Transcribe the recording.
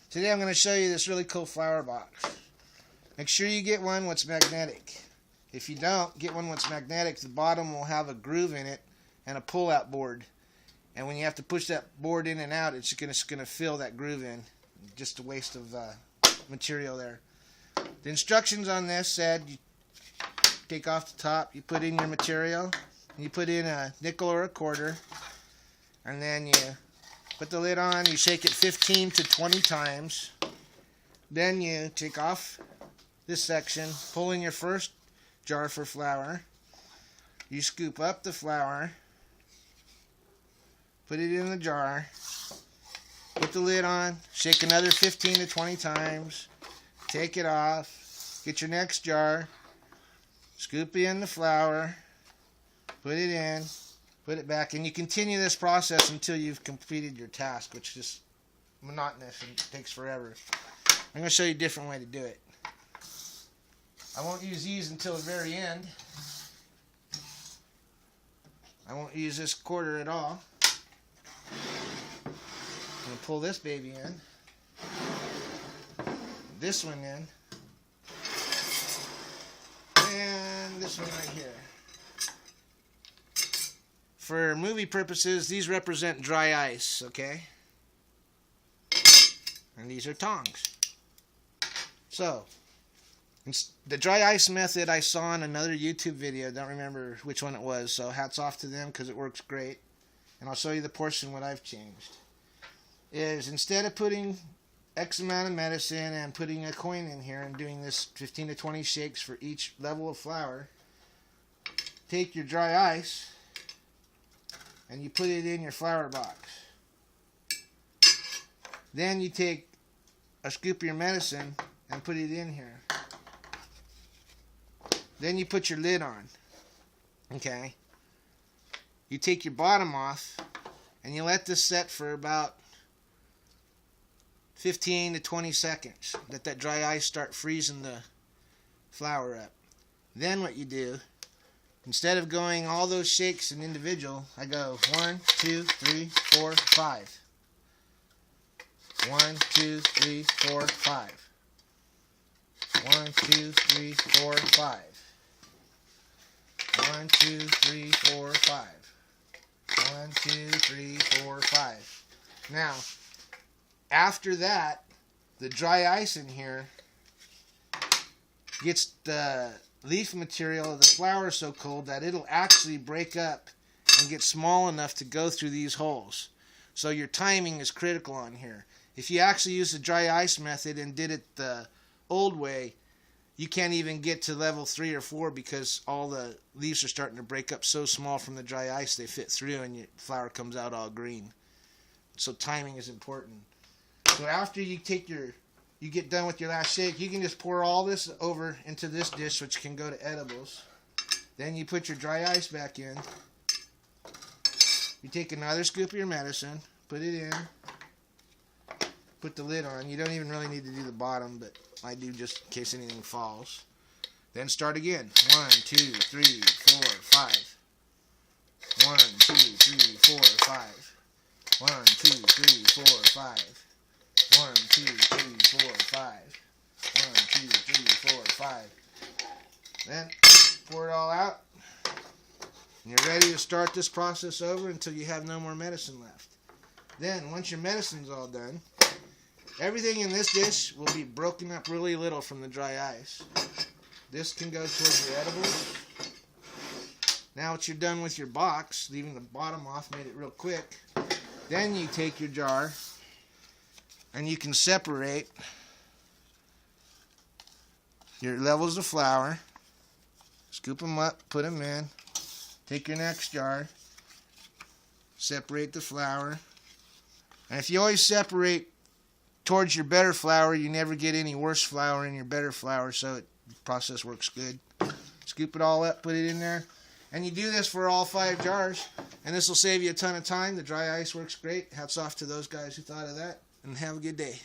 Today I'm going to show you this really cool flower box. Make sure you get one that's magnetic. If you don't get one that's magnetic, the bottom will have a groove in it and a pull-out board. And when you have to push that board in and out, it's going to fill that groove in. Just a waste of material there. The instructions on this said you take off the top, you put in your material, and you put in a nickel or a quarter, and then you put the lid on, you shake it 15 to 20 times. Then you take off this section, pull in your first jar for flour. You scoop up the flour, put it in the jar, put the lid on, shake another 15 to 20 times, take it off, get your next jar, scoop in the flour, put it in, put it back, and you continue this process until you've completed your task, which is monotonous and takes forever. I'm going to show you a different way to do it. I won't use these until the very end. I won't use this quarter at all. I'm going to pull this baby in, this one in, and this one right here. For movie purposes, these represent dry ice, okay? And these are tongs. So, the dry ice method I saw in another YouTube video, don't remember which one it was, so hats off to them because it works great. And I'll show you the portion what I've changed. Is instead of putting X amount of medicine and putting a coin in here and doing this 15 to 20 shakes for each level of flour, take your dry ice and you put it in your flour box. Then you take a scoop of your medicine and put it in here. Then you put your lid on. Okay. You take your bottom off and you let this set for about 15 to 20 seconds. Let that dry ice start freezing the flour up. Then what you do, instead of going all those shakes in individual, I go 1, 2, 3, 4, 5. 1, 2, 3, 4, 5. 1, 2, 3, 4, 5. 1, 2, 3, 4, 5. 1, 2, 3, 4, 5. Now, after that, the dry ice in here gets the leaf material of the flour so cold that it'll actually break up and get small enough to go through these holes. So your timing is critical on here. If you actually use the dry ice method and did it the old way, you can't even get to level 3 or 4 because all the leaves are starting to break up so small from the dry ice they fit through and your flour comes out all green. So timing is important. So after you get done with your last shake, you can just pour all this over into this dish, which can go to edibles. Then you put your dry ice back in. You take another scoop of your medicine, put it in, put the lid on. You don't even really need to do the bottom, but I do just in case anything falls. Then start again. 1, 2, 3, 4, 5. 1, 2, 3, 4, 5. 1, 2, 3, 4, 5. 1, 2, 3, 4, 5. 1, 2, 3, 4, 5. Then pour it all out. And you're ready to start this process over until you have no more medicine left. Then, once your medicine's all done, everything in this dish will be broken up really little from the dry ice. This can go towards your edibles. Now that you're done with your box, leaving the bottom off made it real quick. Then you take your jar and you can separate your levels of flour, scoop them up, put them in, take your next jar, separate the flour, and if you always separate towards your better flour, you never get any worse flour in your better flour, so the process works good. Scoop it all up, put it in there, and you do this for all 5 jars, and this will save you a ton of time. The dry ice works great. Hats off to those guys who thought of that. And have a good day.